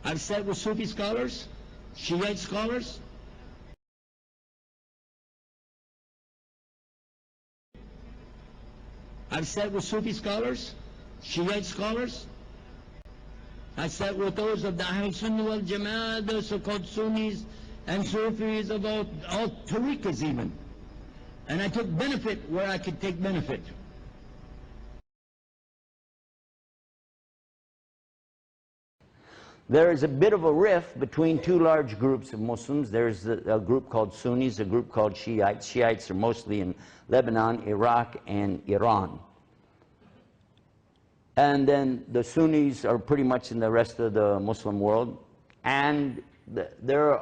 I've sat with Sufi scholars, Shiite scholars. I've sat with Sufi scholars, Shiite scholars. I sat with those of the Sunni wal Jama'ah, the so-called Sunnis and Sufis, about all tariqas even. And I took benefit where I could take benefit. There is a bit of a rift between two large groups of Muslims. There's a group called Sunnis, a group called Shiites. Shiites are mostly in Lebanon, Iraq, and Iran. And then the Sunnis are pretty much in the rest of the Muslim world. And there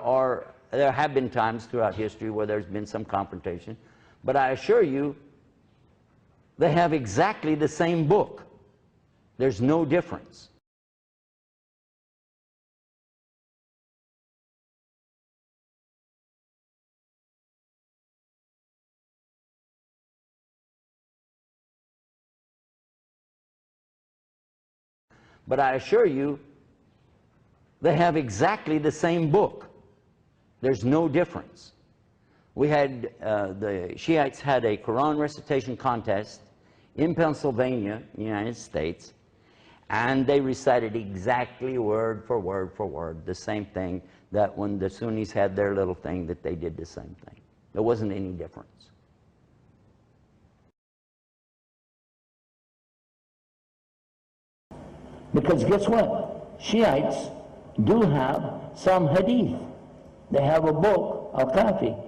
have been times throughout history where there's been some confrontation. But I assure you, they have exactly the same book. There's no difference. But I assure you, they have exactly the same book. There's no difference. We had, the Shiites had a Quran recitation contest in Pennsylvania, United States, and they recited exactly word for word, the same thing that when the Sunnis had their little thing, that they did the same thing. There wasn't any difference. Because guess what? Shiites do have some hadith. They have a book, al-Kafi,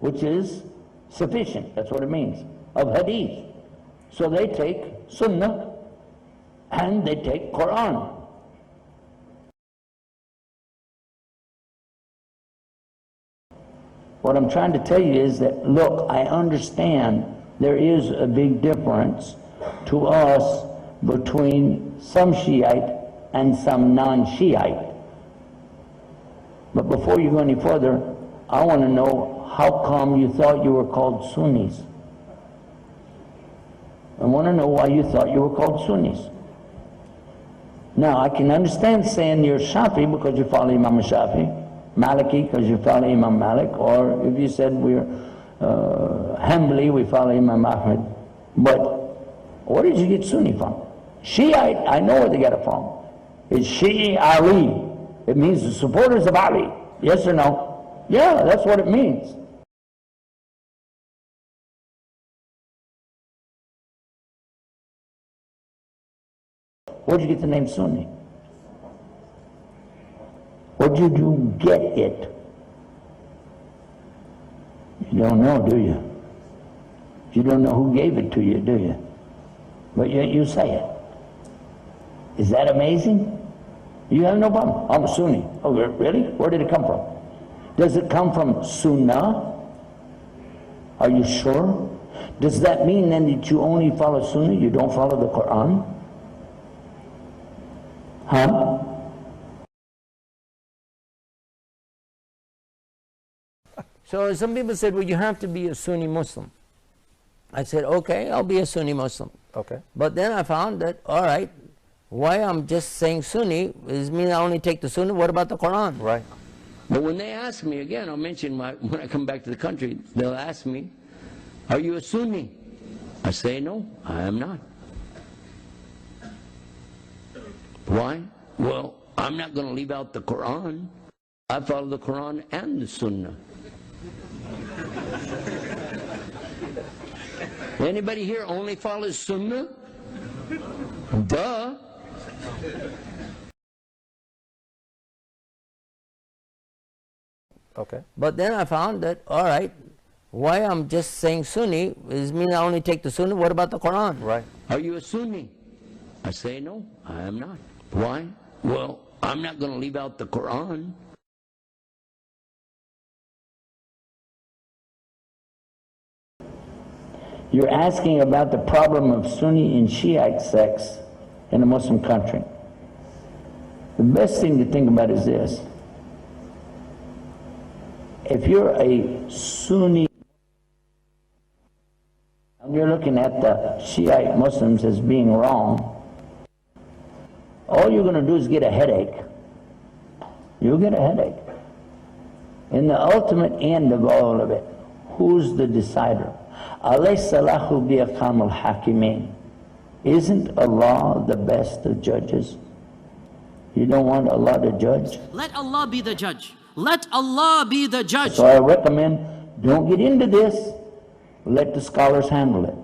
which is sufficient, that's what it means, of hadith. So they take Sunnah and they take Quran. What I'm trying to tell you is that, look, I understand there is a big difference to us between some Shiite and some non-Shiite. But before you go any further, I want to know how come you thought you were called Sunnis? I want to know why you thought you were called Sunnis. Now, I can understand saying you're Shafi because you follow Imam Shafi, Maliki because you follow Imam Malik, or if you said we're Hanbali, we follow Imam Ahmed. But where did you get Sunni from? Shiite, I know where they get it from. It's Shi'i Ali. It means the supporters of Ali. Yes or no? Yeah, that's what it means. Where'd you get the name Sunni? Where did you get it? You don't know, do you? You don't know who gave it to you, do you? But yet you say it. Is that amazing? You have no problem. I'm a Sunni. Oh, really? Where did it come from? Does it come from Sunnah? Are you sure? Does that mean then that you only follow Sunnah, you don't follow the Quran? Huh? So some people said, well, you have to be a Sunni Muslim. I said, okay, I'll be a Sunni Muslim. Okay. But then I found that, all right, why I'm just saying Sunni is mean I only take the Sunnah. What about the Quran? Right. But when they ask me, again, I'll mention when I come back to the country, they'll ask me, are you a Sunni? I say, no, I am not. Why? Well, I'm not going to leave out the Quran. I follow the Quran and the Sunnah. Anybody here only follows Sunnah? Duh. Okay. But then I found that, all right, why I'm just saying Sunni is mean I only take the Sunnah. What about the Quran? Right. Are you a Sunni? I say, no, I am not. Why? Well, I'm not going to leave out the Quran. You're asking about the problem of Sunni and Shiite sects in a Muslim country. The best thing to think about is this. If you're a Sunni, and you're looking at the Shiite Muslims as being wrong, all you're going to do is get a headache. You'll get a headache. In the ultimate end of all of it, who's the decider? Alaysa lahu bi'ahkamil hakimin. Isn't Allah the best of judges? You don't want Allah to judge? Let Allah be the judge. Let Allah be the judge. So I recommend, don't get into this. Let the scholars handle it.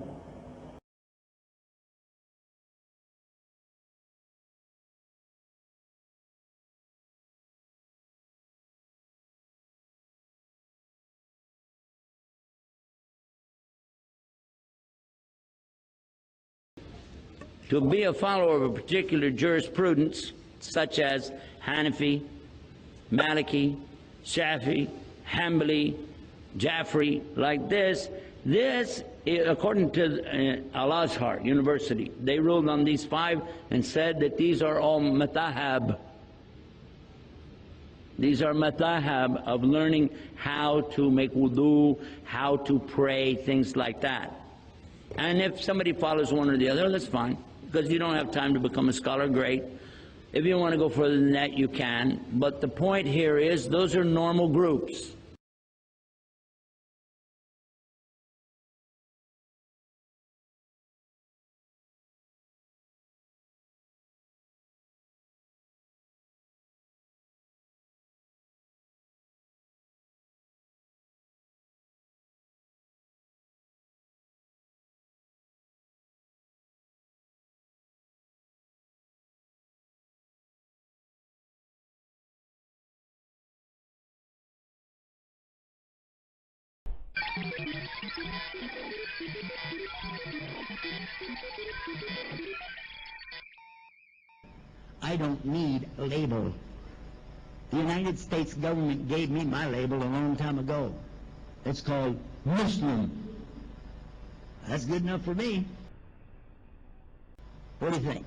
To be a follower of a particular jurisprudence, such as Hanafi, Maliki, Shafi, Hanbali, Jafari, like this, according to Al-Azhar University, they ruled on these 5 and said that these are all madhhab. These are madhhab of learning how to make wudu, how to pray, things like that. And if somebody follows one or the other, that's fine, because you don't have time to become a scholar, great. If you want to go further than that, you can. But the point here is, those are normal groups. I don't need a label. The United States government gave me my label a long time ago. It's called Muslim. That's good enough for me. What do you think?